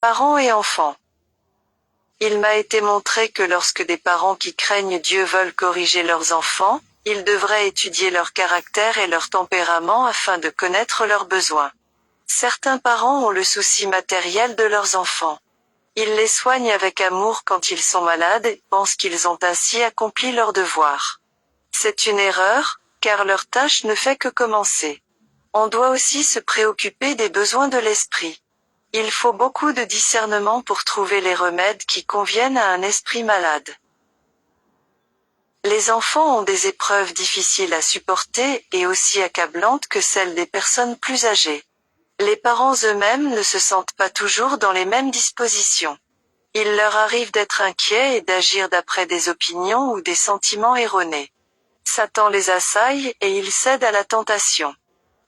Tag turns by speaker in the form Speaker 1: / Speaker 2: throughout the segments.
Speaker 1: Parents et enfants. Il m'a été montré que lorsque des parents qui craignent Dieu veulent corriger leurs enfants, ils devraient étudier leur caractère et leur tempérament afin de connaître leurs besoins. Certains parents ont le souci matériel de leurs enfants. Ils les soignent avec amour quand ils sont malades et pensent qu'ils ont ainsi accompli leur devoir. C'est une erreur, car leur tâche ne fait que commencer. On doit aussi se préoccuper des besoins de l'esprit. Il faut beaucoup de discernement pour trouver les remèdes qui conviennent à un esprit malade. Les enfants ont des épreuves difficiles à supporter et aussi accablantes que celles des personnes plus âgées. Les parents eux-mêmes ne se sentent pas toujours dans les mêmes dispositions. Il leur arrive d'être inquiets et d'agir d'après des opinions ou des sentiments erronés. Satan les assaille et ils cèdent à la tentation.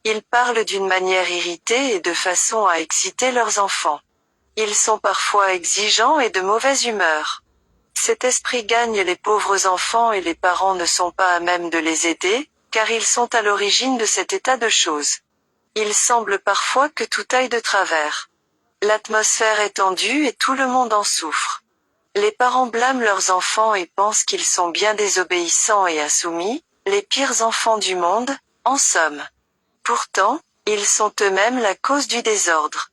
Speaker 1: Ils parlent d'une manière irritée et de façon à exciter leurs enfants. Ils sont parfois exigeants et de mauvaise humeur. Cet esprit gagne les pauvres enfants et les parents ne sont pas à même de les aider, car ils sont à l'origine de cet état de choses. Il semble parfois que tout aille de travers. L'atmosphère est tendue et tout le monde en souffre. Les parents blâment leurs enfants et pensent qu'ils sont bien désobéissants et insoumis, les pires enfants du monde, en somme. Pourtant, ils sont eux-mêmes la cause du désordre.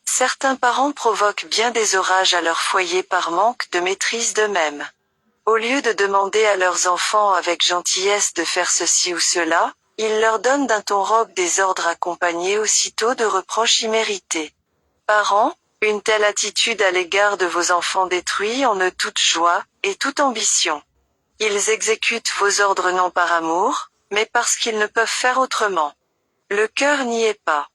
Speaker 1: Certains parents provoquent bien des orages à leur foyer par manque de maîtrise d'eux-mêmes. Au lieu de demander à leurs enfants avec gentillesse de faire ceci ou cela, ils leur donnent d'un ton robe des ordres accompagnés aussitôt de reproches immérités. Parents, une telle attitude à l'égard de vos enfants détruit en eux toute joie et toute ambition. Ils exécutent vos ordres non par amour, mais parce qu'ils ne peuvent faire autrement. Le cœur n'y est pas.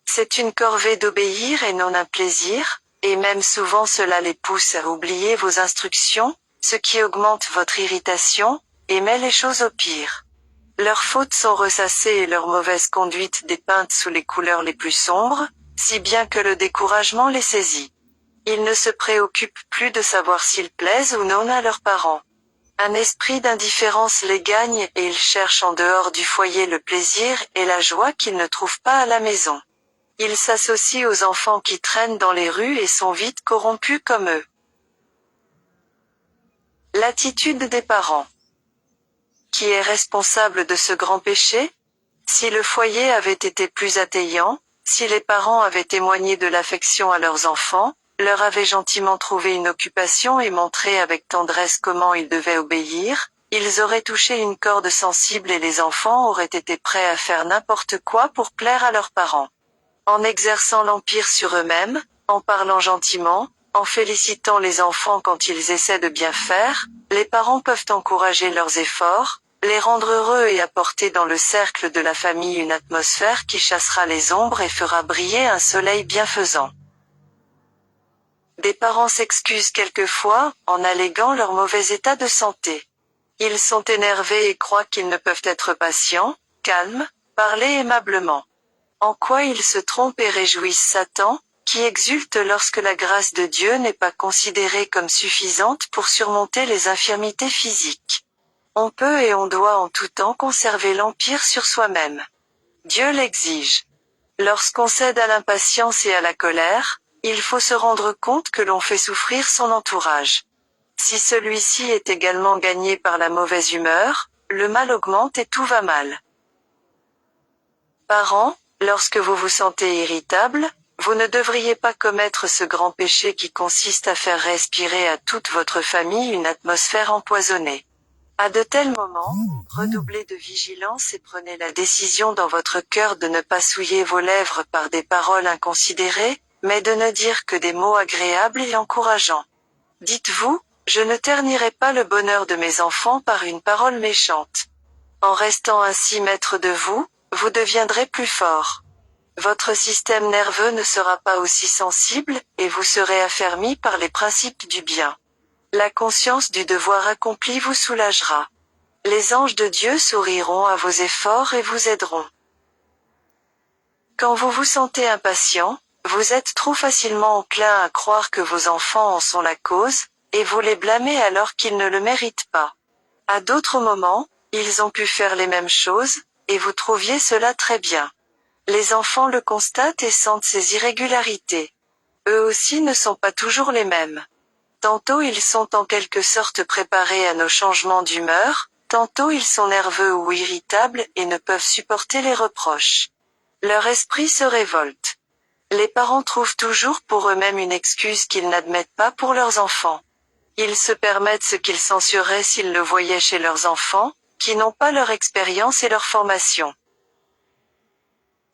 Speaker 1: C'est une corvée d'obéir et non un plaisir, et même souvent cela les pousse à oublier vos instructions, ce qui augmente votre irritation, et met les choses au pire. Leurs fautes sont ressassées et leur mauvaise conduite dépeinte sous les couleurs les plus sombres, si bien que le découragement les saisit. Ils ne se préoccupent plus de savoir s'ils plaisent ou non à leurs parents. Un esprit d'indifférence les gagne et ils cherchent en dehors du foyer le plaisir et la joie qu'ils ne trouvent pas à la maison. Ils s'associent aux enfants qui traînent dans les rues et sont vite corrompus comme eux. L'attitude des parents. Qui est responsable de ce grand péché? Si le foyer avait été plus attrayant, si les parents avaient témoigné de l'affection à leurs enfants, leur avaient gentiment trouvé une occupation et montré avec tendresse comment ils devaient obéir, ils auraient touché une corde sensible et les enfants auraient été prêts à faire n'importe quoi pour plaire à leurs parents. En exerçant l'empire sur eux-mêmes, en parlant gentiment, en félicitant les enfants quand ils essaient de bien faire, les parents peuvent encourager leurs efforts, les rendre heureux et apporter dans le cercle de la famille une atmosphère qui chassera les ombres et fera briller un soleil bienfaisant. Des parents s'excusent quelquefois, en alléguant leur mauvais état de santé. Ils sont énervés et croient qu'ils ne peuvent être patients, calmes, parler aimablement. En quoi ils se trompent et réjouissent Satan, qui exulte lorsque la grâce de Dieu n'est pas considérée comme suffisante pour surmonter les infirmités physiques. On peut et on doit en tout temps conserver l'empire sur soi-même. Dieu l'exige. Lorsqu'on cède à l'impatience et à la colère, il faut se rendre compte que l'on fait souffrir son entourage. Si celui-ci est également gagné par la mauvaise humeur, le mal augmente et tout va mal. Parents, lorsque vous vous sentez irritable, vous ne devriez pas commettre ce grand péché qui consiste à faire respirer à toute votre famille une atmosphère empoisonnée. À de tels moments, redoublez de vigilance et prenez la décision dans votre cœur de ne pas souiller vos lèvres par des paroles inconsidérées, mais de ne dire que des mots agréables et encourageants. Dites-vous, je ne ternirai pas le bonheur de mes enfants par une parole méchante. En restant ainsi maître de vous, vous deviendrez plus fort. Votre système nerveux ne sera pas aussi sensible, et vous serez affermi par les principes du bien. La conscience du devoir accompli vous soulagera. Les anges de Dieu souriront à vos efforts et vous aideront. Quand vous vous sentez impatient, vous êtes trop facilement enclin à croire que vos enfants en sont la cause, et vous les blâmez alors qu'ils ne le méritent pas. À d'autres moments, ils ont pu faire les mêmes choses, et vous trouviez cela très bien. Les enfants le constatent et sentent ces irrégularités. Eux aussi ne sont pas toujours les mêmes. Tantôt ils sont en quelque sorte préparés à nos changements d'humeur, tantôt ils sont nerveux ou irritables et ne peuvent supporter les reproches. Leur esprit se révolte. Les parents trouvent toujours pour eux-mêmes une excuse qu'ils n'admettent pas pour leurs enfants. Ils se permettent ce qu'ils censureraient s'ils le voyaient chez leurs enfants, qui n'ont pas leur expérience et leur formation.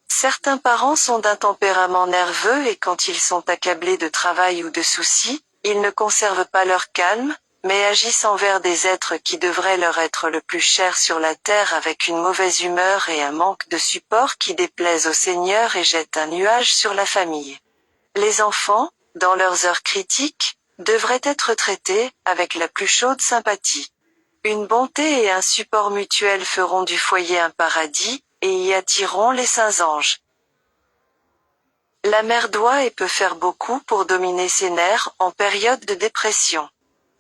Speaker 1: Certains parents sont d'un tempérament nerveux et quand ils sont accablés de travail ou de soucis, ils ne conservent pas leur calme, mais agissent envers des êtres qui devraient leur être le plus chers sur la terre avec une mauvaise humeur et un manque de support qui déplaisent au Seigneur et jettent un nuage sur la famille. Les enfants, dans leurs heures critiques, devraient être traités avec la plus chaude sympathie. Une bonté et un support mutuel feront du foyer un paradis, et y attireront les saints anges. La mère doit et peut faire beaucoup pour dominer ses nerfs en période de dépression.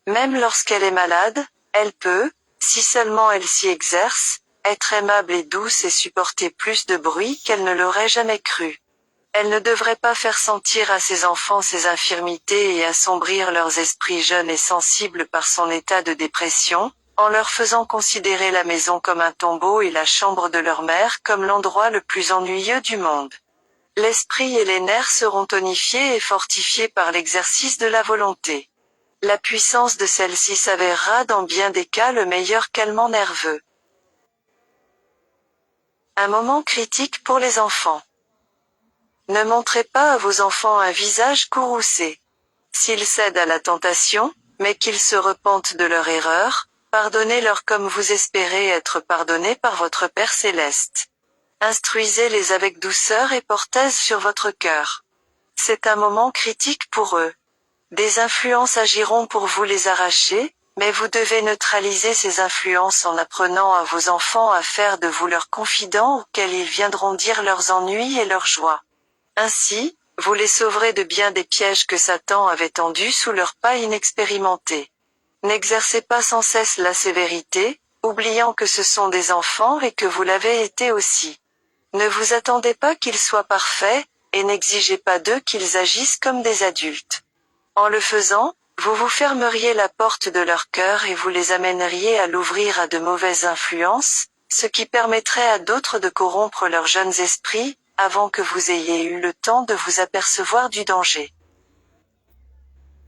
Speaker 1: Même lorsqu'elle est malade, elle peut, si seulement elle s'y exerce, être aimable et douce et supporter plus de bruit qu'elle ne l'aurait jamais cru. Elle ne devrait pas faire sentir à ses enfants ses infirmités et assombrir leurs esprits jeunes et sensibles par son état de dépression, en leur faisant considérer la maison comme un tombeau et la chambre de leur mère comme l'endroit le plus ennuyeux du monde. L'esprit et les nerfs seront tonifiés et fortifiés par l'exercice de la volonté. La puissance de celle-ci s'avérera dans bien des cas le meilleur calmant nerveux. Un moment critique pour les enfants. Ne montrez pas à vos enfants un visage courroucé. S'ils cèdent à la tentation, mais qu'ils se repentent de leur erreur, pardonnez-leur comme vous espérez être pardonnés par votre Père céleste. Instruisez-les avec douceur et portez sur votre cœur. C'est un moment critique pour eux. Des influences agiront pour vous les arracher, mais vous devez neutraliser ces influences en apprenant à vos enfants à faire de vous leurs confidents auxquels ils viendront dire leurs ennuis et leurs joies. Ainsi, vous les sauverez de bien des pièges que Satan avait tendus sous leurs pas inexpérimentés. N'exercez pas sans cesse la sévérité, oubliant que ce sont des enfants et que vous l'avez été aussi. Ne vous attendez pas qu'ils soient parfaits, et n'exigez pas d'eux qu'ils agissent comme des adultes. En le faisant, vous vous fermeriez la porte de leur cœur et vous les amèneriez à l'ouvrir à de mauvaises influences, ce qui permettrait à d'autres de corrompre leurs jeunes esprits, avant que vous ayez eu le temps de vous apercevoir du danger.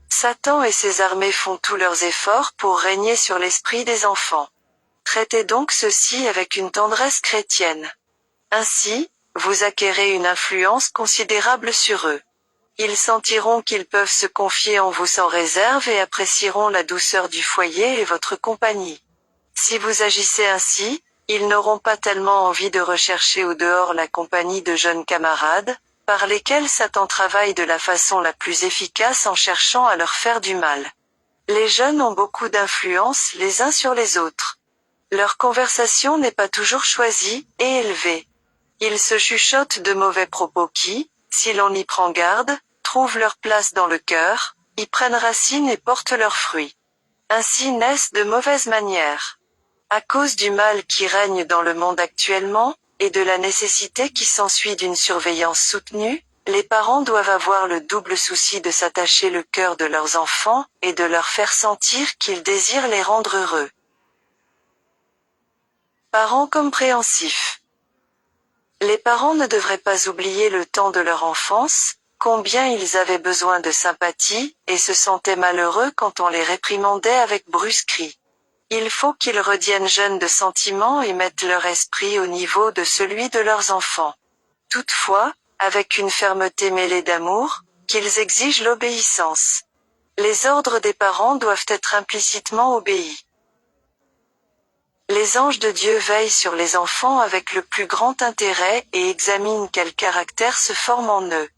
Speaker 1: Satan et ses armées font tous leurs efforts pour régner sur l'esprit des enfants. Traitez donc ceux-ci avec une tendresse chrétienne. Ainsi, vous acquérez une influence considérable sur eux. Ils sentiront qu'ils peuvent se confier en vous sans réserve et apprécieront la douceur du foyer et votre compagnie. Si vous agissez ainsi, ils n'auront pas tellement envie de rechercher au dehors la compagnie de jeunes camarades, par lesquels Satan travaille de la façon la plus efficace en cherchant à leur faire du mal. Les jeunes ont beaucoup d'influence les uns sur les autres. Leur conversation n'est pas toujours choisie et élevée. Ils se chuchotent de mauvais propos qui, si l'on y prend garde, trouvent leur place dans le cœur, y prennent racine et portent leurs fruits. Ainsi naissent de mauvaises manières. À cause du mal qui règne dans le monde actuellement, et de la nécessité qui s'ensuit d'une surveillance soutenue, les parents doivent avoir le double souci de s'attacher le cœur de leurs enfants, et de leur faire sentir qu'ils désirent les rendre heureux. Parents compréhensifs. Les parents ne devraient pas oublier le temps de leur enfance, combien ils avaient besoin de sympathie, et se sentaient malheureux quand on les réprimandait avec brusquerie. Il faut qu'ils redeviennent jeunes de sentiments et mettent leur esprit au niveau de celui de leurs enfants. Toutefois, avec une fermeté mêlée d'amour, qu'ils exigent l'obéissance. Les ordres des parents doivent être implicitement obéis. Les anges de Dieu veillent sur les enfants avec le plus grand intérêt et examinent quel caractère se forme en eux.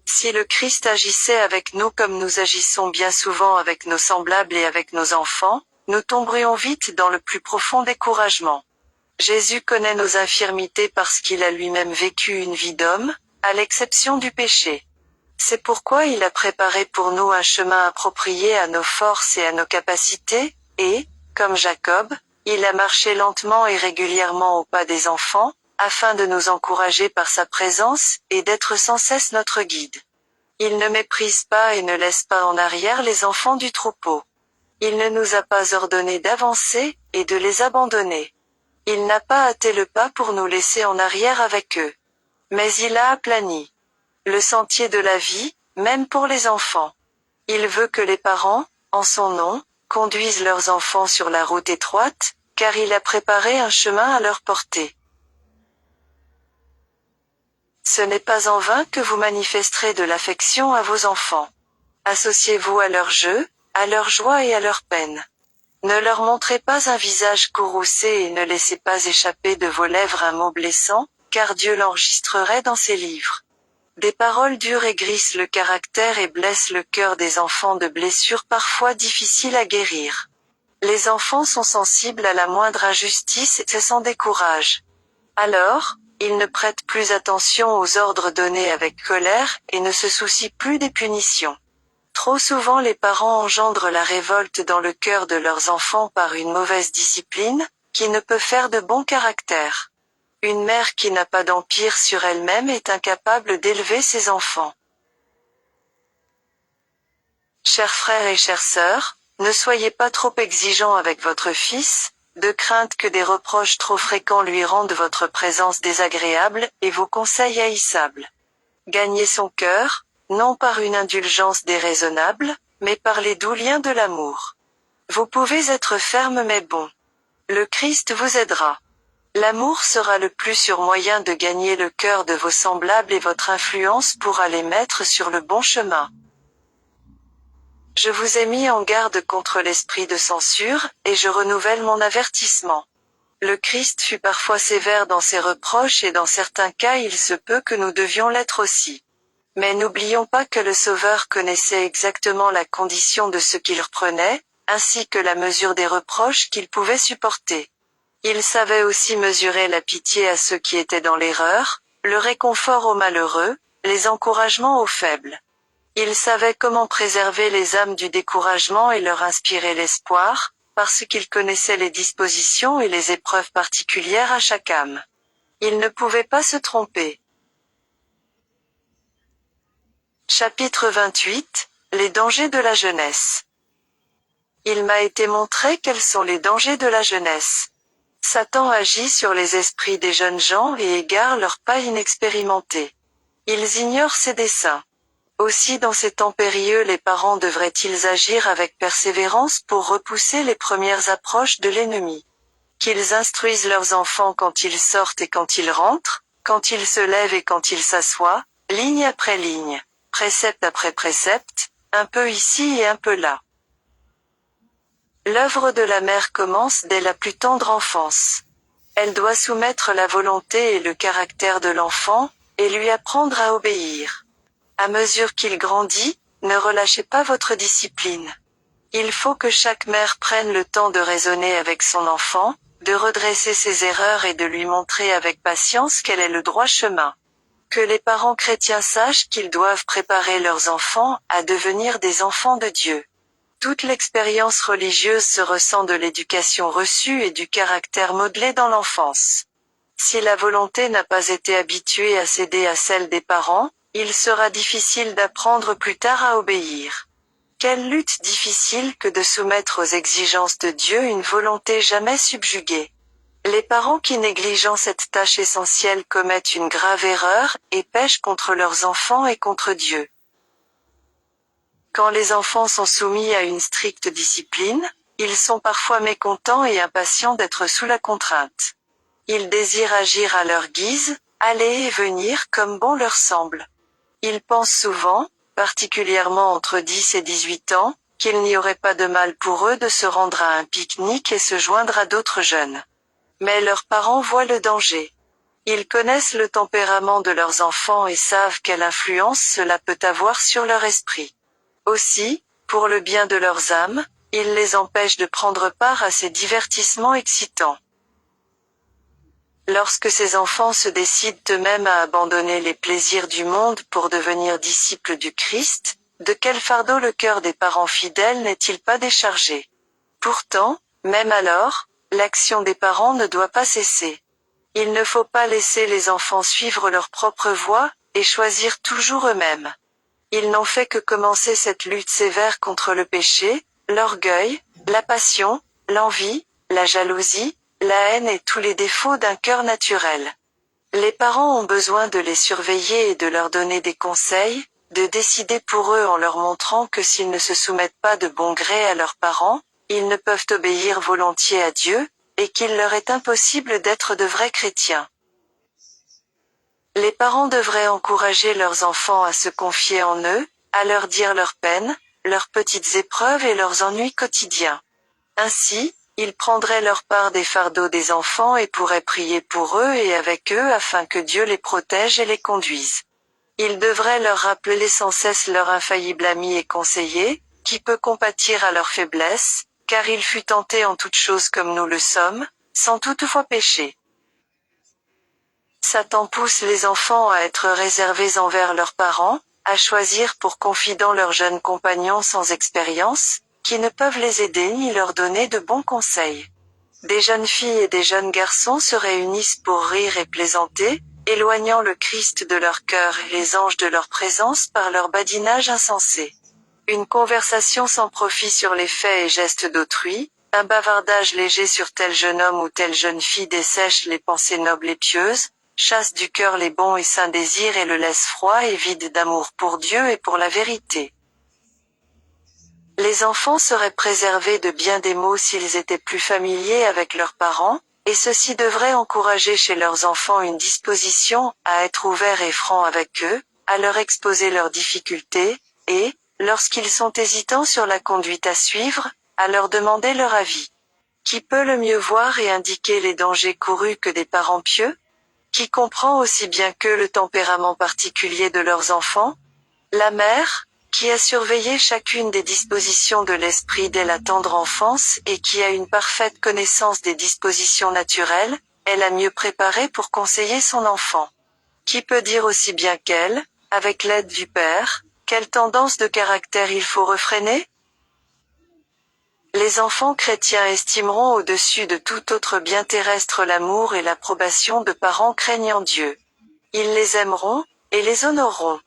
Speaker 1: Si le Christ agissait avec nous comme nous agissons bien souvent avec nos semblables et avec nos enfants, nous tomberions vite dans le plus profond découragement. Jésus connaît nos infirmités parce qu'il a lui-même vécu une vie d'homme, à l'exception du péché. C'est pourquoi il a préparé pour nous un chemin approprié à nos forces et à nos capacités, et, comme Jacob, il a marché lentement et régulièrement au pas des enfants, afin de nous encourager par sa présence, et d'être sans cesse notre guide. Il ne méprise pas et ne laisse pas en arrière les enfants du troupeau. Il ne nous a pas ordonné d'avancer, et de les abandonner. Il n'a pas hâté le pas pour nous laisser en arrière avec eux. Mais il a aplani le sentier de la vie, même pour les enfants. Il veut que les parents, en son nom, conduisent leurs enfants sur la route étroite, car il a préparé un chemin à leur portée. Ce n'est pas en vain que vous manifesterez de l'affection à vos enfants. Associez-vous à leurs jeux, à leur joie et à leur peine. Ne leur montrez pas un visage courroucé et ne laissez pas échapper de vos lèvres un mot blessant, car Dieu l'enregistrerait dans ses livres. Des paroles dures aigrissent le caractère et blessent le cœur des enfants de blessures parfois difficiles à guérir. Les enfants sont sensibles à la moindre injustice et s'en découragent. Alors, ils ne prêtent plus attention aux ordres donnés avec colère et ne se soucient plus des punitions. Trop souvent les parents engendrent la révolte dans le cœur de leurs enfants par une mauvaise discipline, qui ne peut faire de bon caractère. Une mère qui n'a pas d'empire sur elle-même est incapable d'élever ses enfants. Chers frères et chères sœurs, ne soyez pas trop exigeants avec votre fils, de crainte que des reproches trop fréquents lui rendent votre présence désagréable et vos conseils haïssables. Gagnez son cœur, non par une indulgence déraisonnable, mais par les doux liens de l'amour. Vous pouvez être ferme mais bon. Le Christ vous aidera. L'amour sera le plus sûr moyen de gagner le cœur de vos semblables et votre influence pourra les mettre sur le bon chemin. Je vous ai mis en garde contre l'esprit de censure, et je renouvelle mon avertissement. Le Christ fut parfois sévère dans ses reproches et dans certains cas il se peut que nous devions l'être aussi. Mais n'oublions pas que le Sauveur connaissait exactement la condition de ce qu'il reprenait, ainsi que la mesure des reproches qu'il pouvait supporter. Il savait aussi mesurer la pitié à ceux qui étaient dans l'erreur, le réconfort aux malheureux, les encouragements aux faibles. Il savait comment préserver les âmes du découragement et leur inspirer l'espoir, parce qu'il connaissait les dispositions et les épreuves particulières à chaque âme. Il ne pouvait pas se tromper. Chapitre 28, Les dangers de la jeunesse. Il m'a été montré quels sont les dangers de la jeunesse. Satan agit sur les esprits des jeunes gens et égare leurs pas inexpérimentés. Ils ignorent ses desseins. Aussi dans ces temps périlleux les parents devraient-ils agir avec persévérance pour repousser les premières approches de l'ennemi. Qu'ils instruisent leurs enfants quand ils sortent et quand ils rentrent, quand ils se lèvent et quand ils s'assoient, ligne après ligne, précepte après précepte, un peu ici et un peu là. L'œuvre de la mère commence dès la plus tendre enfance. Elle doit soumettre la volonté et le caractère de l'enfant, et lui apprendre à obéir. À mesure qu'il grandit, ne relâchez pas votre discipline. Il faut que chaque mère prenne le temps de raisonner avec son enfant, de redresser ses erreurs et de lui montrer avec patience quel est le droit chemin. Que les parents chrétiens sachent qu'ils doivent préparer leurs enfants à devenir des enfants de Dieu. Toute l'expérience religieuse se ressent de l'éducation reçue et du caractère modelé dans l'enfance. Si la volonté n'a pas été habituée à céder à celle des parents, il sera difficile d'apprendre plus tard à obéir. Quelle lutte difficile que de soumettre aux exigences de Dieu une volonté jamais subjuguée. Les parents qui négligeant cette tâche essentielle commettent une grave erreur, et pêchent contre leurs enfants et contre Dieu. Quand les enfants sont soumis à une stricte discipline, ils sont parfois mécontents et impatients d'être sous la contrainte. Ils désirent agir à leur guise, aller et venir comme bon leur semble. Ils pensent souvent, particulièrement entre 10 et 18 ans, qu'il n'y aurait pas de mal pour eux de se rendre à un pique-nique et se joindre à d'autres jeunes. Mais leurs parents voient le danger. Ils connaissent le tempérament de leurs enfants et savent quelle influence cela peut avoir sur leur esprit. Aussi, pour le bien de leurs âmes, ils les empêchent de prendre part à ces divertissements excitants. Lorsque ces enfants se décident eux-mêmes à abandonner les plaisirs du monde pour devenir disciples du Christ, de quel fardeau le cœur des parents fidèles n'est-il pas déchargé? Pourtant, même alors, l'action des parents ne doit pas cesser. Il ne faut pas laisser les enfants suivre leur propre voie, et choisir toujours eux-mêmes. Ils n'ont fait que commencer cette lutte sévère contre le péché, l'orgueil, la passion, l'envie, la jalousie, la haine et tous les défauts d'un cœur naturel. Les parents ont besoin de les surveiller et de leur donner des conseils, de décider pour eux en leur montrant que s'ils ne se soumettent pas de bon gré à leurs parents, ils ne peuvent obéir volontiers à Dieu, et qu'il leur est impossible d'être de vrais chrétiens. Les parents devraient encourager leurs enfants à se confier en eux, à leur dire leurs peines, leurs petites épreuves et leurs ennuis quotidiens. Ainsi, ils prendraient leur part des fardeaux des enfants et pourraient prier pour eux et avec eux afin que Dieu les protège et les conduise. Ils devraient leur rappeler sans cesse leur infaillible ami et conseiller, qui peut compatir à leurs faiblesses, car il fut tenté en toutes choses comme nous le sommes, sans toutefois pécher. Satan pousse les enfants à être réservés envers leurs parents, à choisir pour confidents leurs jeunes compagnons sans expérience, qui ne peuvent les aider ni leur donner de bons conseils. Des jeunes filles et des jeunes garçons se réunissent pour rire et plaisanter, éloignant le Christ de leur cœur et les anges de leur présence par leur badinage insensé. Une conversation sans profit sur les faits et gestes d'autrui, un bavardage léger sur tel jeune homme ou telle jeune fille dessèche les pensées nobles et pieuses, chasse du cœur les bons et saints désirs et le laisse froid et vide d'amour pour Dieu et pour la vérité. Les enfants seraient préservés de bien des maux s'ils étaient plus familiers avec leurs parents, et ceci devrait encourager chez leurs enfants une disposition à être ouverts et francs avec eux, à leur exposer leurs difficultés, et, lorsqu'ils sont hésitants sur la conduite à suivre, à leur demander leur avis. Qui peut le mieux voir et indiquer les dangers courus que des parents pieux? Qui comprend aussi bien qu'eux le tempérament particulier de leurs enfants? La mère, qui a surveillé chacune des dispositions de l'esprit dès la tendre enfance et qui a une parfaite connaissance des dispositions naturelles, est la mieux préparée pour conseiller son enfant. Qui peut dire aussi bien qu'elle, avec l'aide du Père, quelle tendance de caractère il faut refréner? Les enfants chrétiens estimeront au-dessus de tout autre bien terrestre l'amour et l'approbation de parents craignant Dieu. Ils les aimeront, et les honoreront.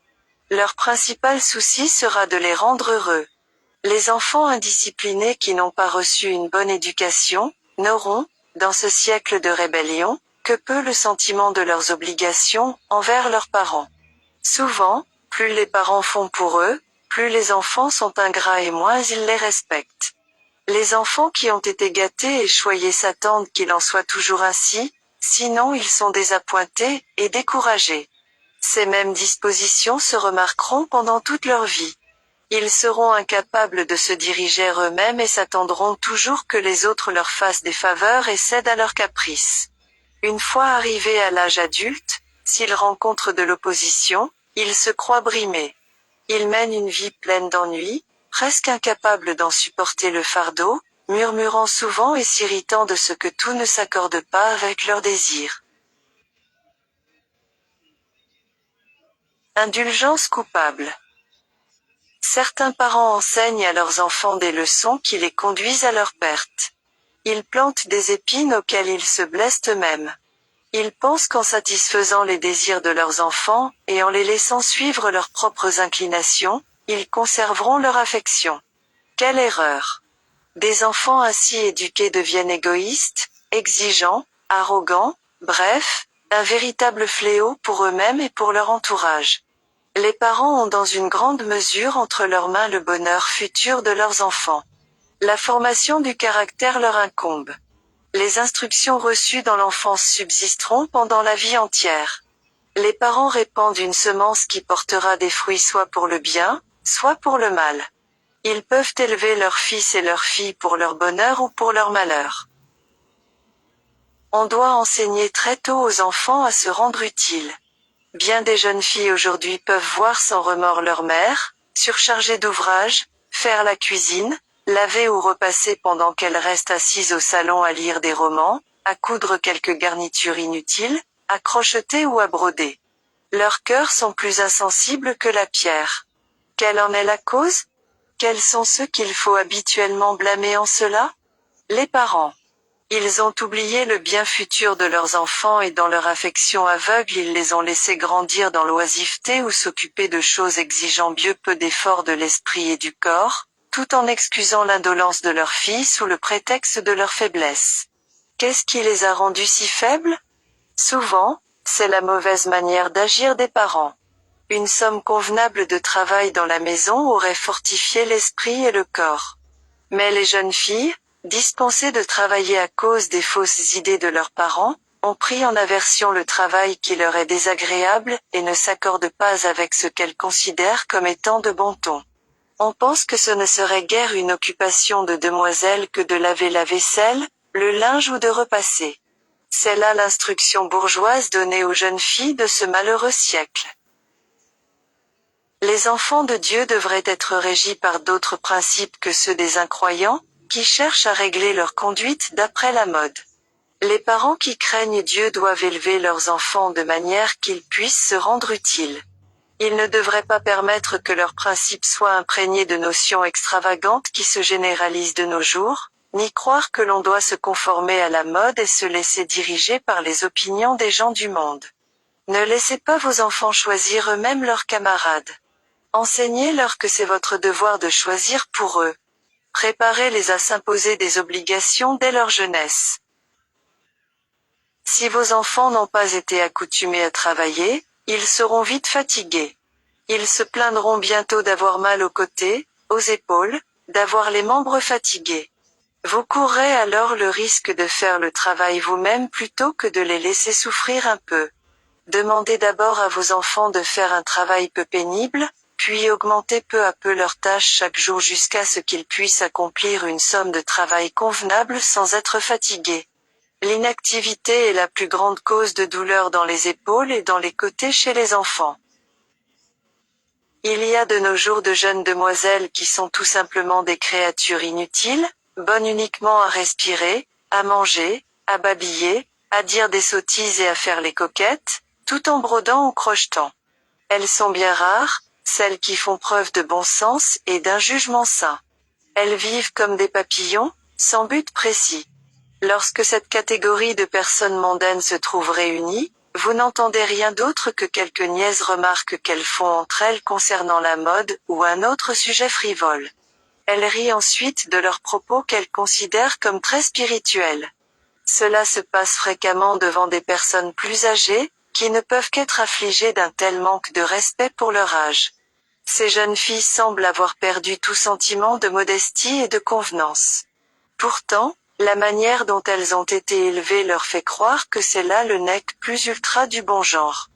Speaker 1: Leur principal souci sera de les rendre heureux. Les enfants indisciplinés qui n'ont pas reçu une bonne éducation, n'auront, dans ce siècle de rébellion, que peu le sentiment de leurs obligations envers leurs parents. Souvent, plus les parents font pour eux, plus les enfants sont ingrats et moins ils les respectent. Les enfants qui ont été gâtés et choyés s'attendent qu'il en soit toujours ainsi, sinon ils sont désappointés et découragés. Ces mêmes dispositions se remarqueront pendant toute leur vie. Ils seront incapables de se diriger eux-mêmes et s'attendront toujours que les autres leur fassent des faveurs et cèdent à leurs caprices. Une fois arrivés à l'âge adulte, s'ils rencontrent de l'opposition, ils se croient brimés. Ils mènent une vie pleine d'ennuis, presque incapables d'en supporter le fardeau, murmurant souvent et s'irritant de ce que tout ne s'accorde pas avec leurs désirs. Indulgence coupable. Certains parents enseignent à leurs enfants des leçons qui les conduisent à leur perte. Ils plantent des épines auxquelles ils se blessent eux-mêmes. Ils pensent qu'en satisfaisant les désirs de leurs enfants, et en les laissant suivre leurs propres inclinations, ils conserveront leur affection. Quelle erreur! Des enfants ainsi éduqués deviennent égoïstes, exigeants, arrogants, bref, un véritable fléau pour eux-mêmes et pour leur entourage. Les parents ont dans une grande mesure entre leurs mains le bonheur futur de leurs enfants. La formation du caractère leur incombe. Les instructions reçues dans l'enfance subsisteront pendant la vie entière. Les parents répandent une semence qui portera des fruits soit pour le bien, soit pour le mal. Ils peuvent élever leurs fils et leurs filles pour leur bonheur ou pour leur malheur. On doit enseigner très tôt aux enfants à se rendre utiles. Bien des jeunes filles aujourd'hui peuvent voir sans remords leur mère, surchargée d'ouvrages, faire la cuisine, laver ou repasser pendant qu'elle reste assise au salon à lire des romans, à coudre quelques garnitures inutiles, à crocheter ou à broder. Leurs cœurs sont plus insensibles que la pierre. Quelle en est la cause? Quels sont ceux qu'il faut habituellement blâmer en cela? Les parents. Ils ont oublié le bien futur de leurs enfants et dans leur affection aveugle ils les ont laissés grandir dans l'oisiveté ou s'occuper de choses exigeant bien peu d'efforts de l'esprit et du corps, tout en excusant l'indolence de leurs filles sous le prétexte de leur faiblesse. Qu'est-ce qui les a rendus si faibles? Souvent, c'est la mauvaise manière d'agir des parents. Une somme convenable de travail dans la maison aurait fortifié l'esprit et le corps. Mais les jeunes filles, dispensées de travailler à cause des fausses idées de leurs parents, ont pris en aversion le travail qui leur est désagréable et ne s'accordent pas avec ce qu'elles considèrent comme étant de bon ton. On pense que ce ne serait guère une occupation de demoiselle que de laver la vaisselle, le linge ou de repasser. C'est là l'instruction bourgeoise donnée aux jeunes filles de ce malheureux siècle. Les enfants de Dieu devraient être régis par d'autres principes que ceux des incroyants, qui cherchent à régler leur conduite d'après la mode. Les parents qui craignent Dieu doivent élever leurs enfants de manière qu'ils puissent se rendre utiles. Ils ne devraient pas permettre que leurs principes soient imprégnés de notions extravagantes qui se généralisent de nos jours, ni croire que l'on doit se conformer à la mode et se laisser diriger par les opinions des gens du monde. Ne laissez pas vos enfants choisir eux-mêmes leurs camarades. Enseignez-leur que c'est votre devoir de choisir pour eux. Préparez-les à s'imposer des obligations dès leur jeunesse. Si vos enfants n'ont pas été accoutumés à travailler, ils seront vite fatigués. Ils se plaindront bientôt d'avoir mal aux côtés, aux épaules, d'avoir les membres fatigués. Vous courrez alors le risque de faire le travail vous-même plutôt que de les laisser souffrir un peu. Demandez d'abord à vos enfants de faire un travail peu pénible, puis augmentez peu à peu leurs tâches chaque jour jusqu'à ce qu'ils puissent accomplir une somme de travail convenable sans être fatigués. L'inactivité est la plus grande cause de douleur dans les épaules et dans les côtés chez les enfants. Il y a de nos jours de jeunes demoiselles qui sont tout simplement des créatures inutiles, bonnes uniquement à respirer, à manger, à babiller, à dire des sottises et à faire les coquettes, tout en brodant ou crochetant. Elles sont bien rares, celles qui font preuve de bon sens et d'un jugement sain. Elles vivent comme des papillons, sans but précis. Lorsque cette catégorie de personnes mondaines se trouve réunie, vous n'entendez rien d'autre que quelques niaises remarques qu'elles font entre elles concernant la mode ou un autre sujet frivole. Elles rient ensuite de leurs propos qu'elles considèrent comme très spirituels. Cela se passe fréquemment devant des personnes plus âgées, qui ne peuvent qu'être affligées d'un tel manque de respect pour leur âge. Ces jeunes filles semblent avoir perdu tout sentiment de modestie et de convenance. Pourtant, la manière dont elles ont été élevées leur fait croire que c'est là le nec plus ultra du bon genre.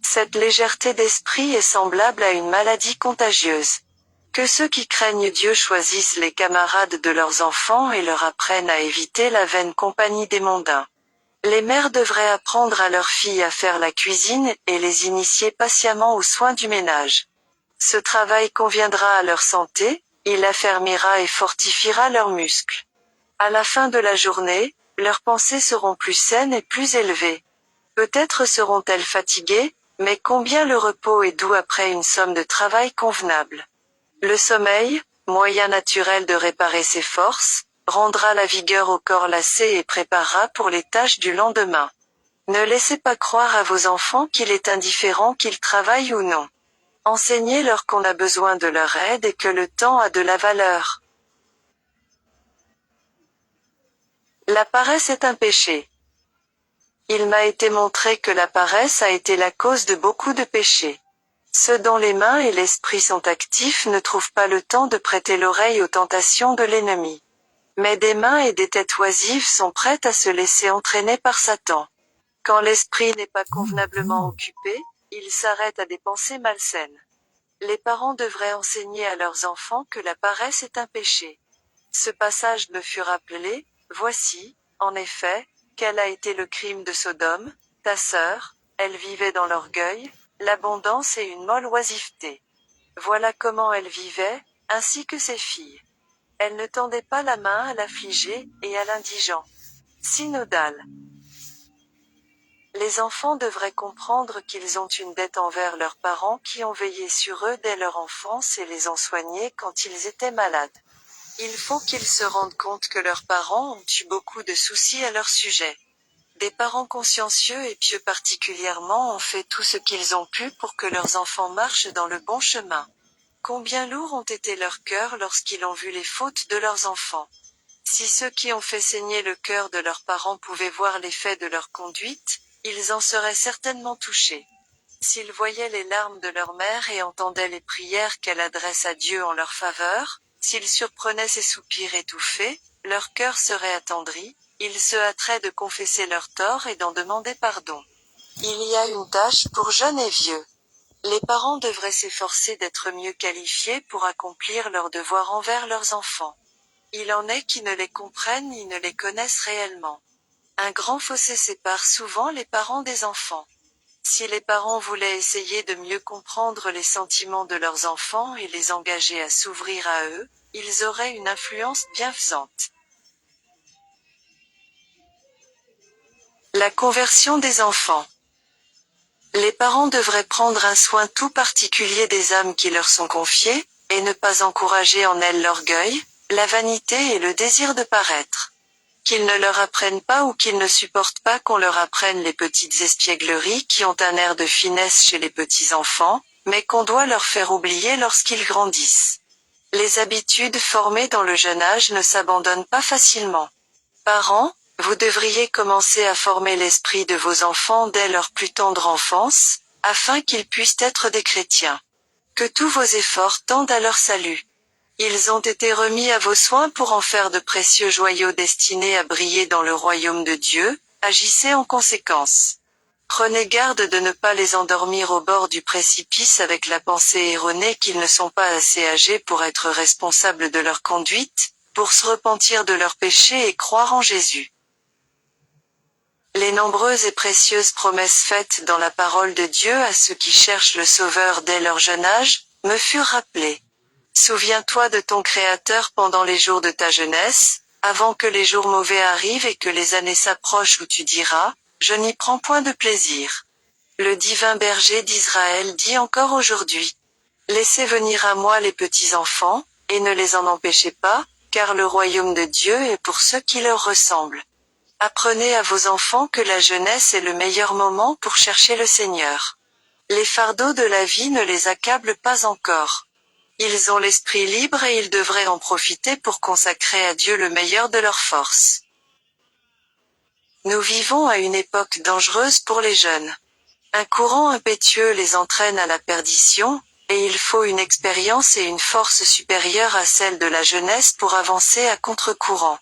Speaker 1: Cette légèreté d'esprit est semblable à une maladie contagieuse. Que ceux qui craignent Dieu choisissent les camarades de leurs enfants et leur apprennent à éviter la vaine compagnie des mondains. Les mères devraient apprendre à leurs filles à faire la cuisine et les initier patiemment aux soins du ménage. Ce travail conviendra à leur santé, il affermira et fortifiera leurs muscles. À la fin de la journée, leurs pensées seront plus saines et plus élevées. Peut-être seront-elles fatiguées, mais combien le repos est doux après une somme de travail convenable. Le sommeil, moyen naturel de réparer ses forces, rendra la vigueur au corps lassé et préparera pour les tâches du lendemain. Ne laissez pas croire à vos enfants qu'il est indifférent qu'ils travaillent ou non. Enseignez-leur qu'on a besoin de leur aide et que le temps a de la valeur. La paresse est un péché. Il m'a été montré que la paresse a été la cause de beaucoup de péchés. Ceux dont les mains et l'esprit sont actifs ne trouvent pas le temps de prêter l'oreille aux tentations de l'ennemi. Mais des mains et des têtes oisives sont prêtes à se laisser entraîner par Satan. Quand l'esprit n'est pas convenablement occupé, il s'arrête à des pensées malsaines. Les parents devraient enseigner à leurs enfants que la paresse est un péché. Ce passage me fut rappelé, voici, en effet, quel a été le crime de Sodome, ta sœur, elle vivait dans l'orgueil, l'abondance et une molle oisiveté. Voilà comment elle vivait, ainsi que ses filles. Elle ne tendait pas la main à l'affligé et à l'indigent. Synodal. Les enfants devraient comprendre qu'ils ont une dette envers leurs parents qui ont veillé sur eux dès leur enfance et les ont soignés quand ils étaient malades. Il faut qu'ils se rendent compte que leurs parents ont eu beaucoup de soucis à leur sujet. Des parents consciencieux et pieux particulièrement ont fait tout ce qu'ils ont pu pour que leurs enfants marchent dans le bon chemin. Combien lourds ont été leurs cœurs lorsqu'ils ont vu les fautes de leurs enfants. Si ceux qui ont fait saigner le cœur de leurs parents pouvaient voir l'effet de leur conduite, ils en seraient certainement touchés. S'ils voyaient les larmes de leur mère et entendaient les prières qu'elle adresse à Dieu en leur faveur, s'ils surprenaient ses soupirs étouffés, leur cœur serait attendri, ils se hâteraient de confesser leurs torts et d'en demander pardon. Il y a une tâche pour jeunes et vieux. Les parents devraient s'efforcer d'être mieux qualifiés pour accomplir leurs devoirs envers leurs enfants. Il en est qui ne les comprennent ni ne les connaissent réellement. Un grand fossé sépare souvent les parents des enfants. Si les parents voulaient essayer de mieux comprendre les sentiments de leurs enfants et les engager à s'ouvrir à eux, ils auraient une influence bienfaisante. La conversion des enfants. Les parents devraient prendre un soin tout particulier des âmes qui leur sont confiées, et ne pas encourager en elles l'orgueil, la vanité et le désir de paraître. Qu'ils ne leur apprennent pas ou qu'ils ne supportent pas qu'on leur apprenne les petites espiègleries qui ont un air de finesse chez les petits enfants, mais qu'on doit leur faire oublier lorsqu'ils grandissent. Les habitudes formées dans le jeune âge ne s'abandonnent pas facilement. Parents, vous devriez commencer à former l'esprit de vos enfants dès leur plus tendre enfance, afin qu'ils puissent être des chrétiens. Que tous vos efforts tendent à leur salut. Ils ont été remis à vos soins pour en faire de précieux joyaux destinés à briller dans le royaume de Dieu, agissez en conséquence. Prenez garde de ne pas les endormir au bord du précipice avec la pensée erronée qu'ils ne sont pas assez âgés pour être responsables de leur conduite, pour se repentir de leurs péchés et croire en Jésus. Les nombreuses et précieuses promesses faites dans la parole de Dieu à ceux qui cherchent le Sauveur dès leur jeune âge, me furent rappelées. Souviens-toi de ton Créateur pendant les jours de ta jeunesse, avant que les jours mauvais arrivent et que les années s'approchent où tu diras, je n'y prends point de plaisir. Le divin berger d'Israël dit encore aujourd'hui. Laissez venir à moi les petits enfants, et ne les en empêchez pas, car le royaume de Dieu est pour ceux qui leur ressemblent. Apprenez à vos enfants que la jeunesse est le meilleur moment pour chercher le Seigneur. Les fardeaux de la vie ne les accablent pas encore. Ils ont l'esprit libre et ils devraient en profiter pour consacrer à Dieu le meilleur de leurs forces. Nous vivons à une époque dangereuse pour les jeunes. Un courant impétueux les entraîne à la perdition, et il faut une expérience et une force supérieure à celle de la jeunesse pour avancer à contre-courant.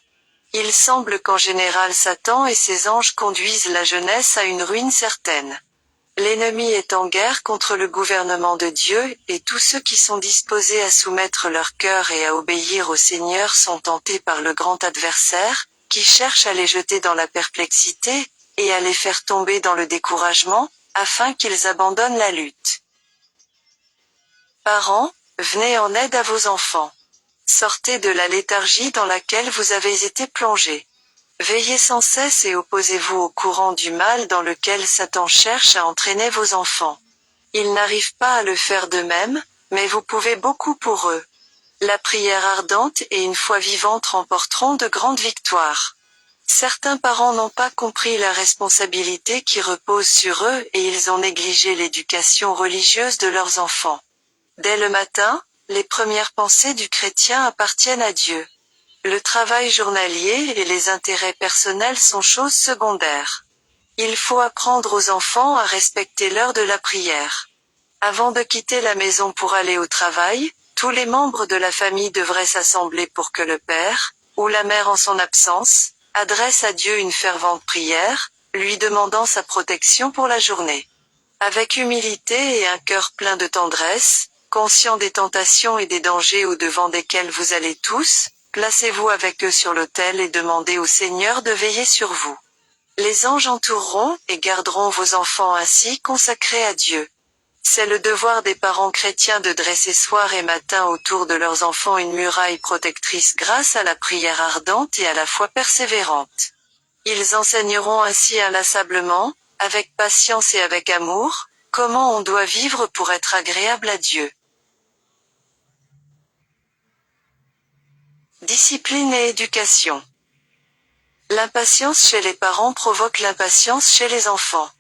Speaker 1: Il semble qu'en général Satan et ses anges conduisent la jeunesse à une ruine certaine. L'ennemi est en guerre contre le gouvernement de Dieu, et tous ceux qui sont disposés à soumettre leur cœur et à obéir au Seigneur sont tentés par le grand adversaire, qui cherche à les jeter dans la perplexité, et à les faire tomber dans le découragement, afin qu'ils abandonnent la lutte. Parents, venez en aide à vos enfants. Sortez de la léthargie dans laquelle vous avez été plongés. Veillez sans cesse et opposez-vous au courant du mal dans lequel Satan cherche à entraîner vos enfants. Ils n'arrivent pas à le faire d'eux-mêmes, mais vous pouvez beaucoup pour eux. La prière ardente et une foi vivante remporteront de grandes victoires. Certains parents n'ont pas compris la responsabilité qui repose sur eux et ils ont négligé l'éducation religieuse de leurs enfants. Dès le matin, les premières pensées du chrétien appartiennent à Dieu. Le travail journalier et les intérêts personnels sont choses secondaires. Il faut apprendre aux enfants à respecter l'heure de la prière. Avant de quitter la maison pour aller au travail, tous les membres de la famille devraient s'assembler pour que le père, ou la mère en son absence, adresse à Dieu une fervente prière, lui demandant sa protection pour la journée. Avec humilité et un cœur plein de tendresse, conscient des tentations et des dangers au-devant desquels vous allez tous, placez-vous avec eux sur l'autel et demandez au Seigneur de veiller sur vous. Les anges entoureront et garderont vos enfants ainsi consacrés à Dieu. C'est le devoir des parents chrétiens de dresser soir et matin autour de leurs enfants une muraille protectrice grâce à la prière ardente et à la foi persévérante. Ils enseigneront ainsi inlassablement, avec patience et avec amour, comment on doit vivre pour être agréable à Dieu. Discipline et éducation. L'impatience chez les parents provoque l'impatience chez les enfants.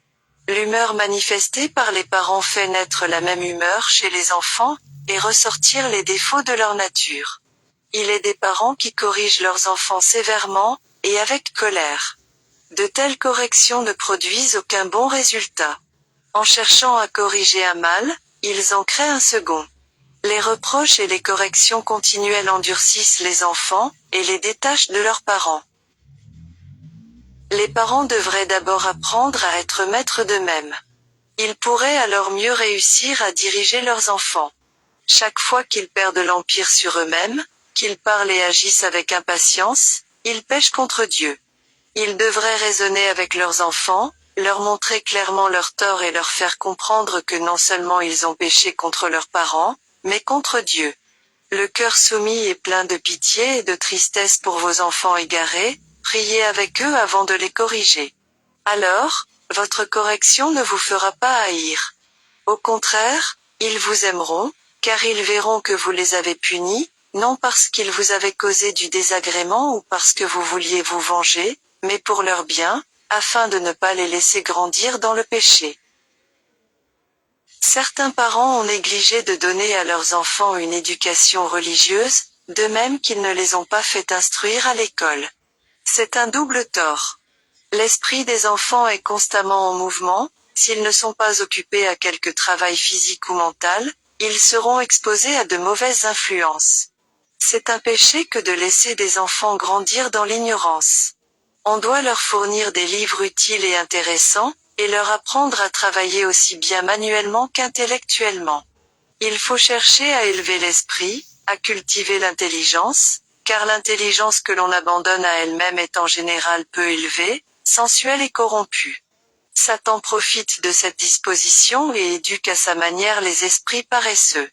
Speaker 1: L'humeur manifestée par les parents fait naître la même humeur chez les enfants, et ressortir les défauts de leur nature. Il est des parents qui corrigent leurs enfants sévèrement, et avec colère. De telles corrections ne produisent aucun bon résultat. En cherchant à corriger un mal, ils en créent un second. Les reproches et les corrections continuelles endurcissent les enfants, et les détachent de leurs parents. Les parents devraient d'abord apprendre à être maîtres d'eux-mêmes. Ils pourraient alors mieux réussir à diriger leurs enfants. Chaque fois qu'ils perdent l'empire sur eux-mêmes, qu'ils parlent et agissent avec impatience, ils pèchent contre Dieu. Ils devraient raisonner avec leurs enfants, leur montrer clairement leurs torts et leur faire comprendre que non seulement ils ont péché contre leurs parents, mais contre Dieu. Le cœur soumis et plein de pitié et de tristesse pour vos enfants égarés, priez avec eux avant de les corriger. Alors, votre correction ne vous fera pas haïr. Au contraire, ils vous aimeront, car ils verront que vous les avez punis, non parce qu'ils vous avaient causé du désagrément ou parce que vous vouliez vous venger, mais pour leur bien, afin de ne pas les laisser grandir dans le péché. Certains parents ont négligé de donner à leurs enfants une éducation religieuse, de même qu'ils ne les ont pas fait instruire à l'école. C'est un double tort. L'esprit des enfants est constamment en mouvement, s'ils ne sont pas occupés à quelque travail physique ou mental, ils seront exposés à de mauvaises influences. C'est un péché que de laisser des enfants grandir dans l'ignorance. On doit leur fournir des livres utiles et intéressants, et leur apprendre à travailler aussi bien manuellement qu'intellectuellement. Il faut chercher à élever l'esprit, à cultiver l'intelligence, car l'intelligence que l'on abandonne à elle-même est en général peu élevée, sensuelle et corrompue. Satan profite de cette disposition et éduque à sa manière les esprits paresseux.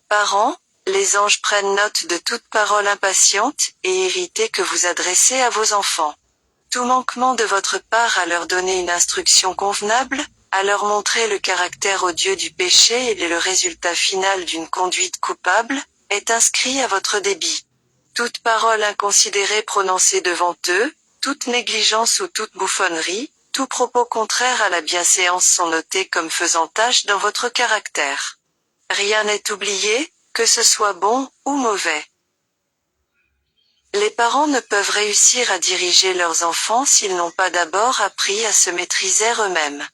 Speaker 1: Parents, les anges prennent note de toute parole impatiente et irritée que vous adressez à vos enfants. Tout manquement de votre part à leur donner une instruction convenable, à leur montrer le caractère odieux du péché et le résultat final d'une conduite coupable, est inscrit à votre débit. Toute parole inconsidérée prononcée devant eux, toute négligence ou toute bouffonnerie, tout propos contraire à la bienséance sont notés comme faisant tache dans votre caractère. Rien n'est oublié, que ce soit bon ou mauvais. Les parents ne peuvent réussir à diriger leurs enfants s'ils n'ont pas d'abord appris à se maîtriser eux-mêmes.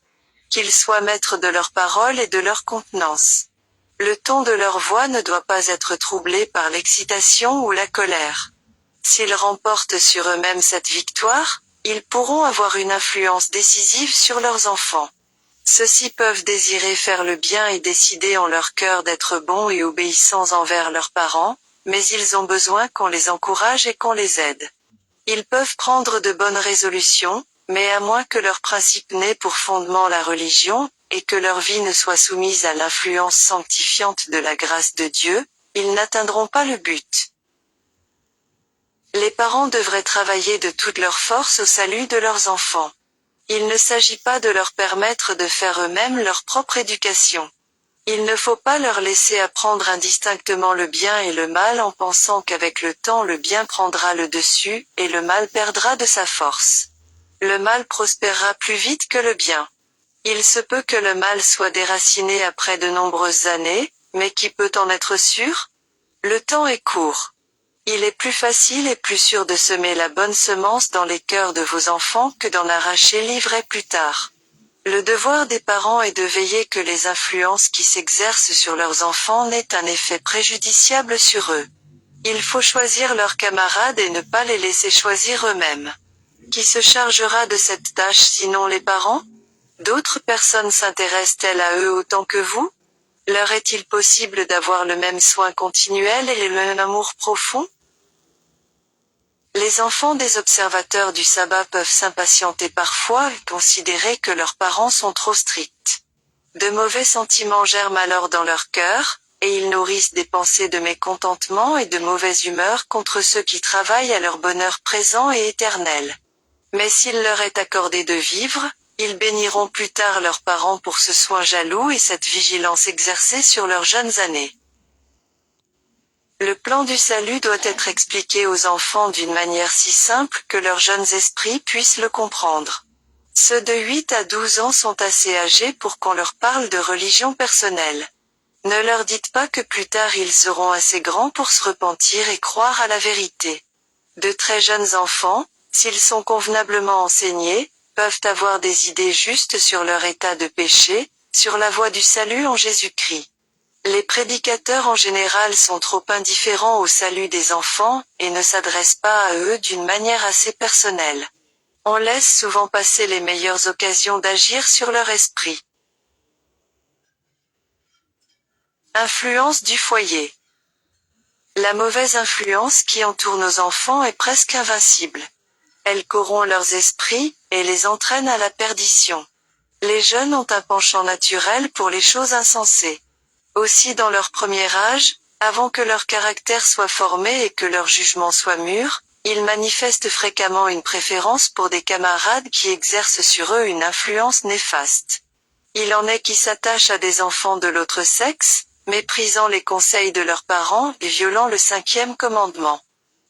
Speaker 1: Qu'ils soient maîtres de leurs paroles et de leur contenance. Le ton de leur voix ne doit pas être troublé par l'excitation ou la colère. S'ils remportent sur eux-mêmes cette victoire, ils pourront avoir une influence décisive sur leurs enfants. Ceux-ci peuvent désirer faire le bien et décider en leur cœur d'être bons et obéissants envers leurs parents, mais ils ont besoin qu'on les encourage et qu'on les aide. Ils peuvent prendre de bonnes résolutions, mais à moins que leur principe n'ait pour fondement la religion, et que leur vie ne soit soumise à l'influence sanctifiante de la grâce de Dieu, ils n'atteindront pas le but. Les parents devraient travailler de toute leur force au salut de leurs enfants. Il ne s'agit pas de leur permettre de faire eux-mêmes leur propre éducation. Il ne faut pas leur laisser apprendre indistinctement le bien et le mal en pensant qu'avec le temps le bien prendra le dessus, et le mal perdra de sa force. Le mal prospérera plus vite que le bien. Il se peut que le mal soit déraciné après de nombreuses années, mais qui peut en être sûr? Le temps est court. Il est plus facile et plus sûr de semer la bonne semence dans les cœurs de vos enfants que d'en arracher l'ivraie plus tard. Le devoir des parents est de veiller que les influences qui s'exercent sur leurs enfants n'aient un effet préjudiciable sur eux. Il faut choisir leurs camarades et ne pas les laisser choisir eux-mêmes. Qui se chargera de cette tâche sinon les parents? D'autres personnes s'intéressent-elles à eux autant que vous? Leur est-il possible d'avoir le même soin continuel et le même amour profond? Les enfants des observateurs du sabbat peuvent s'impatienter parfois et considérer que leurs parents sont trop stricts. De mauvais sentiments germent alors dans leur cœur, et ils nourrissent des pensées de mécontentement et de mauvaise humeur contre ceux qui travaillent à leur bonheur présent et éternel. Mais s'il leur est accordé de vivre, ils béniront plus tard leurs parents pour ce soin jaloux et cette vigilance exercée sur leurs jeunes années. Le plan du salut doit être expliqué aux enfants d'une manière si simple que leurs jeunes esprits puissent le comprendre. Ceux de 8 à 12 ans sont assez âgés pour qu'on leur parle de religion personnelle. Ne leur dites pas que plus tard ils seront assez grands pour se repentir et croire à la vérité. De très jeunes enfants, s'ils sont convenablement enseignés, peuvent avoir des idées justes sur leur état de péché, sur la voie du salut en Jésus-Christ. Les prédicateurs en général sont trop indifférents au salut des enfants, et ne s'adressent pas à eux d'une manière assez personnelle. On laisse souvent passer les meilleures occasions d'agir sur leur esprit. Influence du foyer. La mauvaise influence qui entoure nos enfants est presque invincible. Elle corrompt leurs esprits, et les entraîne à la perdition. Les jeunes ont un penchant naturel pour les choses insensées. Aussi dans leur premier âge, avant que leur caractère soit formé et que leur jugement soit mûr, ils manifestent fréquemment une préférence pour des camarades qui exercent sur eux une influence néfaste. Il en est qui s'attachent à des enfants de l'autre sexe, méprisant les conseils de leurs parents et violant le 5e commandement.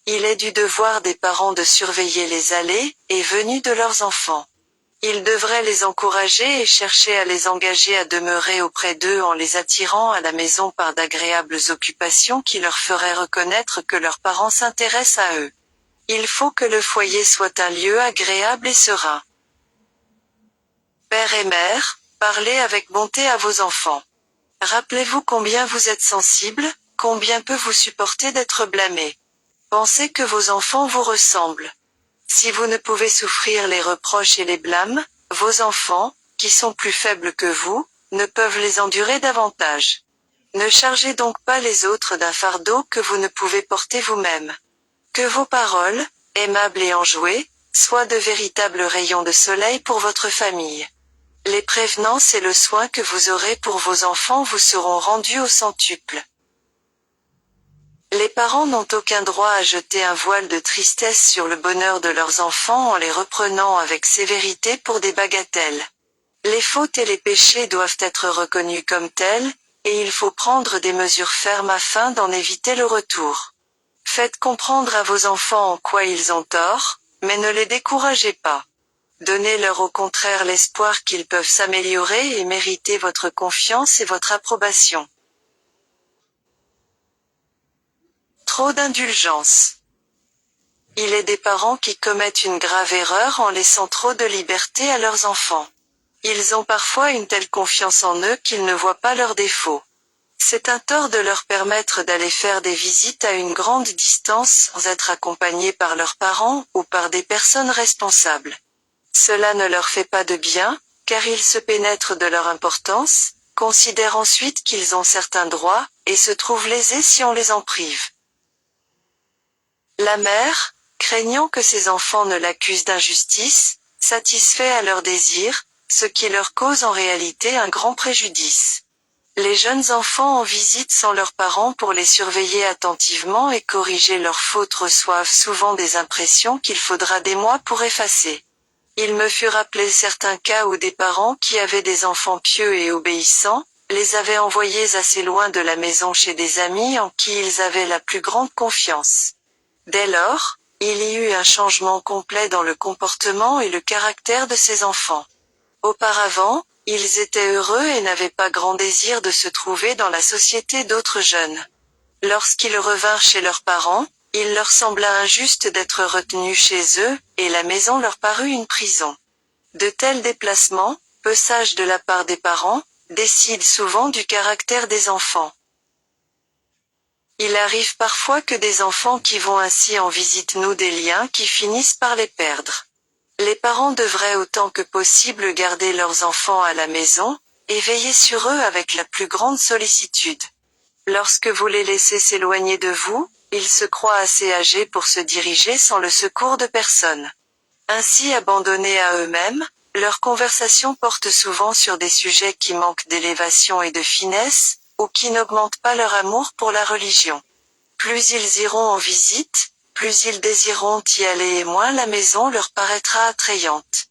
Speaker 1: Il est du devoir des parents de surveiller les allées et venues de leurs enfants. Ils devraient les encourager et chercher à les engager à demeurer auprès d'eux en les attirant à la maison par d'agréables occupations qui leur feraient reconnaître que leurs parents s'intéressent à eux. Il faut que le foyer soit un lieu agréable et serein. Père et mère, parlez avec bonté à vos enfants. Rappelez-vous combien vous êtes sensible, combien peu vous supportez d'être blâmé. Pensez que vos enfants vous ressemblent. Si vous ne pouvez souffrir les reproches et les blâmes, vos enfants, qui sont plus faibles que vous, ne peuvent les endurer davantage. Ne chargez donc pas les autres d'un fardeau que vous ne pouvez porter vous-même. Que vos paroles, aimables et enjouées, soient de véritables rayons de soleil pour votre famille. Les prévenances et le soin que vous aurez pour vos enfants vous seront rendus au centuple. Les parents n'ont aucun droit à jeter un voile de tristesse sur le bonheur de leurs enfants en les reprenant avec sévérité pour des bagatelles. Les fautes et les péchés doivent être reconnus comme tels, et il faut prendre des mesures fermes afin d'en éviter le retour. Faites comprendre à vos enfants en quoi ils ont tort, mais ne les découragez pas. Donnez-leur au contraire l'espoir qu'ils peuvent s'améliorer et mériter votre confiance et votre approbation. Trop d'indulgence. Il est des parents qui commettent une grave erreur en laissant trop de liberté à leurs enfants. Ils ont parfois une telle confiance en eux qu'ils ne voient pas leurs défauts. C'est un tort de leur permettre d'aller faire des visites à une grande distance sans être accompagnés par leurs parents ou par des personnes responsables. Cela ne leur fait pas de bien, car ils se pénètrent de leur importance, considèrent ensuite qu'ils ont certains droits, et se trouvent lésés si on les en prive. La mère, craignant que ses enfants ne l'accusent d'injustice, satisfait à leurs désirs, ce qui leur cause en réalité un grand préjudice. Les jeunes enfants en visite sans leurs parents pour les surveiller attentivement et corriger leurs fautes reçoivent souvent des impressions qu'il faudra des mois pour effacer. Il me fut rappelé certains cas où des parents qui avaient des enfants pieux et obéissants, les avaient envoyés assez loin de la maison chez des amis en qui ils avaient la plus grande confiance. Dès lors, il y eut un changement complet dans le comportement et le caractère de ces enfants. Auparavant, ils étaient heureux et n'avaient pas grand désir de se trouver dans la société d'autres jeunes. Lorsqu'ils revinrent chez leurs parents, il leur sembla injuste d'être retenus chez eux, et la maison leur parut une prison. De tels déplacements, peu sages de la part des parents, décident souvent du caractère des enfants. Il arrive parfois que des enfants qui vont ainsi en visite nouent des liens qui finissent par les perdre. Les parents devraient autant que possible garder leurs enfants à la maison, et veiller sur eux avec la plus grande sollicitude. Lorsque vous les laissez s'éloigner de vous, ils se croient assez âgés pour se diriger sans le secours de personne. Ainsi abandonnés à eux-mêmes, leurs conversations portent souvent sur des sujets qui manquent d'élévation et de finesse, ou qui n'augmentent pas leur amour pour la religion. Plus ils iront en visite, plus ils désireront y aller et moins la maison leur paraîtra attrayante.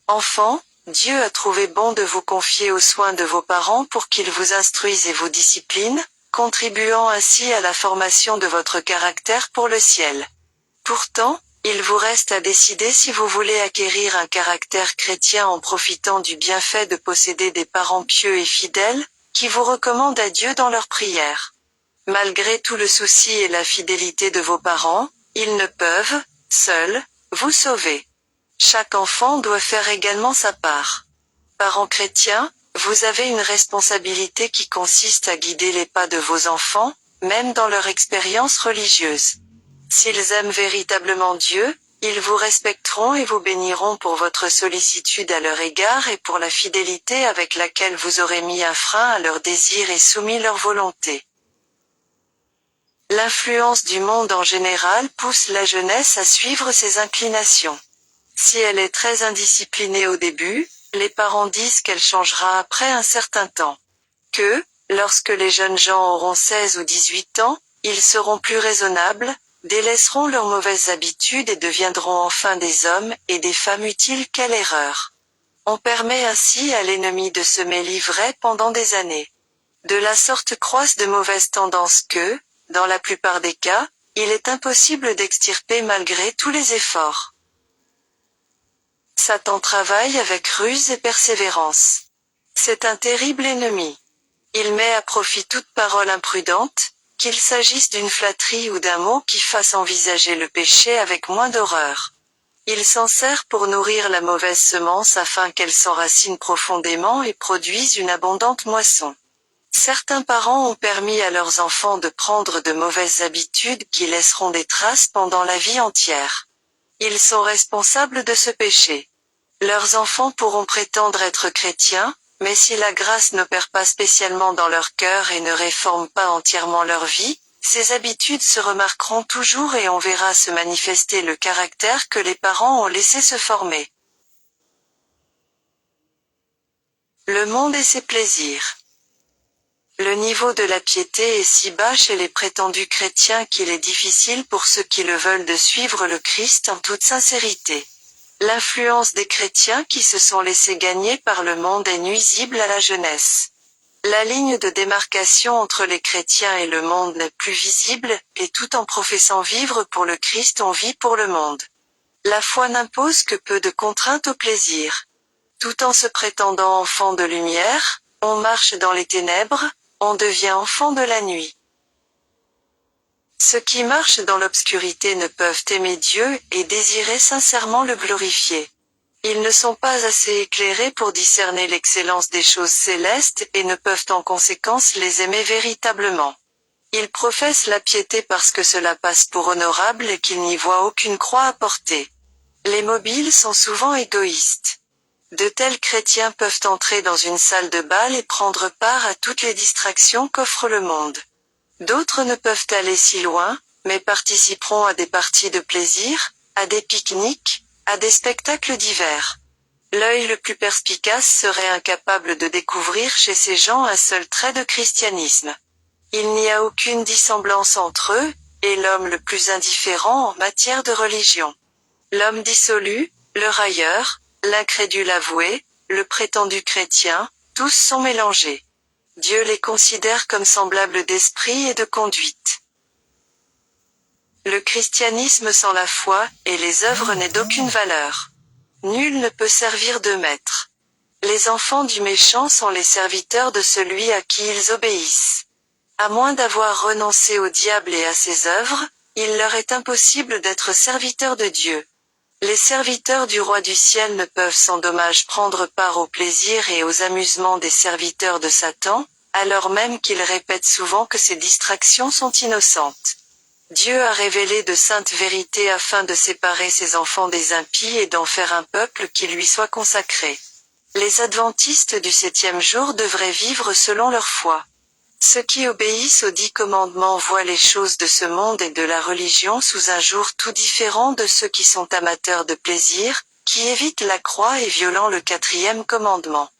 Speaker 1: Enfants, Dieu a trouvé bon de vous confier aux soins de vos parents pour qu'ils vous instruisent et vous disciplinent, contribuant ainsi à la formation de votre caractère pour le ciel. Pourtant, il vous reste à décider si vous voulez acquérir un caractère chrétien en profitant du bienfait de posséder des parents pieux et fidèles, qui vous recommandent à Dieu dans leurs prières. Malgré tout le souci et la fidélité de vos parents, ils ne peuvent, seuls, vous sauver. Chaque enfant doit faire également sa part. Parents chrétiens, vous avez une responsabilité qui consiste à guider les pas de vos enfants, même dans leur expérience religieuse. S'ils aiment véritablement Dieu, ils vous respecteront et vous béniront pour votre sollicitude à leur égard et pour la fidélité avec laquelle vous aurez mis un frein à leurs désirs et soumis leur volonté. L'influence du monde en général pousse la jeunesse à suivre ses inclinations. Si elle est très indisciplinée au début, les parents disent qu'elle changera après un certain temps. Que, lorsque les jeunes gens auront 16 ou 18 ans, ils seront plus raisonnables, délaisseront leurs mauvaises habitudes et deviendront enfin des hommes et des femmes utiles. Quelle erreur! On permet ainsi à l'ennemi de semer l'ivraie pendant des années. De la sorte croissent de mauvaises tendances que, dans la plupart des cas, il est impossible d'extirper malgré tous les efforts. Satan travaille avec ruse et persévérance. C'est un terrible ennemi. Il met à profit toute parole imprudente, qu'il s'agisse d'une flatterie ou d'un mot qui fasse envisager le péché avec moins d'horreur. Il s'en sert pour nourrir la mauvaise semence afin qu'elle s'enracine profondément et produise une abondante moisson. Certains parents ont permis à leurs enfants de prendre de mauvaises habitudes qui laisseront des traces pendant la vie entière. Ils sont responsables de ce péché. Leurs enfants pourront prétendre être chrétiens, mais si la grâce n'opère pas spécialement dans leur cœur et ne réforme pas entièrement leur vie, ces habitudes se remarqueront toujours et on verra se manifester le caractère que les parents ont laissé se former. Le monde et ses plaisirs. Le niveau de la piété est si bas chez les prétendus chrétiens qu'il est difficile pour ceux qui le veulent de suivre le Christ en toute sincérité. L'influence des chrétiens qui se sont laissés gagner par le monde est nuisible à la jeunesse. La ligne de démarcation entre les chrétiens et le monde n'est plus visible, et tout en professant vivre pour le Christ on vit pour le monde. La foi n'impose que peu de contraintes au plaisir. Tout en se prétendant enfant de lumière, on marche dans les ténèbres, on devient enfant de la nuit. Ceux qui marchent dans l'obscurité ne peuvent aimer Dieu et désirer sincèrement le glorifier. Ils ne sont pas assez éclairés pour discerner l'excellence des choses célestes et ne peuvent en conséquence les aimer véritablement. Ils professent la piété parce que cela passe pour honorable et qu'ils n'y voient aucune croix à porter. Les mobiles sont souvent égoïstes. De tels chrétiens peuvent entrer dans une salle de bal et prendre part à toutes les distractions qu'offre le monde. D'autres ne peuvent aller si loin, mais participeront à des parties de plaisir, à des pique-niques, à des spectacles divers. L'œil le plus perspicace serait incapable de découvrir chez ces gens un seul trait de christianisme. Il n'y a aucune dissemblance entre eux, et l'homme le plus indifférent en matière de religion. L'homme dissolu, le railleur, l'incrédule avoué, le prétendu chrétien, tous sont mélangés. Dieu les considère comme semblables d'esprit et de conduite. Le christianisme sans la foi et les œuvres n'est d'aucune valeur. Nul ne peut servir de maître. Les enfants du méchant sont les serviteurs de celui à qui ils obéissent. À moins d'avoir renoncé au diable et à ses œuvres, il leur est impossible d'être serviteurs de Dieu. Les serviteurs du roi du ciel ne peuvent sans dommage prendre part aux plaisirs et aux amusements des serviteurs de Satan, alors même qu'ils répètent souvent que ces distractions sont innocentes. Dieu a révélé de saintes vérités afin de séparer ses enfants des impies et d'en faire un peuple qui lui soit consacré. Les adventistes du 7e jour devraient vivre selon leur foi. Ceux qui obéissent aux 10 commandements voient les choses de ce monde et de la religion sous un jour tout différent de ceux qui sont amateurs de plaisir, qui évitent la croix et violant le 4e commandement.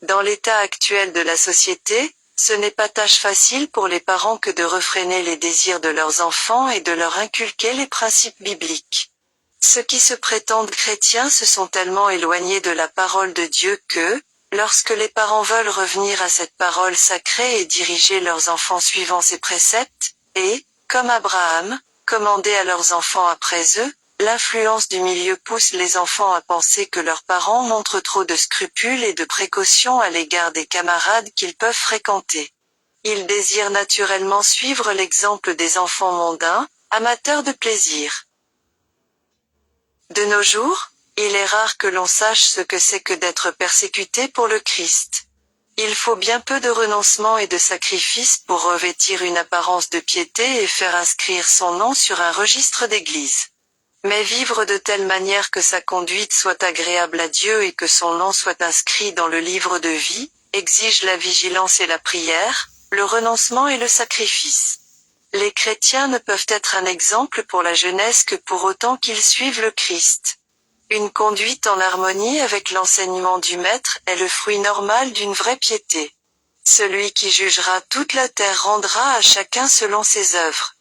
Speaker 1: Dans l'état actuel de la société, ce n'est pas tâche facile pour les parents que de refréner les désirs de leurs enfants et de leur inculquer les principes bibliques. Ceux qui se prétendent chrétiens se sont tellement éloignés de la parole de Dieu que, Lorsque les parents veulent revenir à cette parole sacrée et diriger leurs enfants suivant ces préceptes, et, comme Abraham, commander à leurs enfants après eux, l'influence du milieu pousse les enfants à penser que leurs parents montrent trop de scrupules et de précautions à l'égard des camarades qu'ils peuvent fréquenter. Ils désirent naturellement suivre l'exemple des enfants mondains, amateurs de plaisir. De nos jours, il est rare que l'on sache ce que c'est que d'être persécuté pour le Christ. Il faut bien peu de renoncement et de sacrifice pour revêtir une apparence de piété et faire inscrire son nom sur un registre d'église. Mais vivre de telle manière que sa conduite soit agréable à Dieu et que son nom soit inscrit dans le livre de vie, exige la vigilance et la prière, le renoncement et le sacrifice. Les chrétiens ne peuvent être un exemple pour la jeunesse que pour autant qu'ils suivent le Christ. Une conduite en harmonie avec l'enseignement du Maître est le fruit normal d'une vraie piété. Celui qui jugera toute la terre rendra à chacun selon ses œuvres.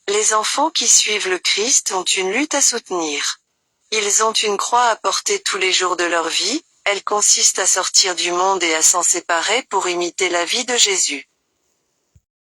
Speaker 1: Les enfants qui suivent le Christ ont une lutte à soutenir. Ils ont une croix à porter tous les jours de leur vie, elle consiste à sortir du monde et à s'en séparer pour imiter la vie de Jésus.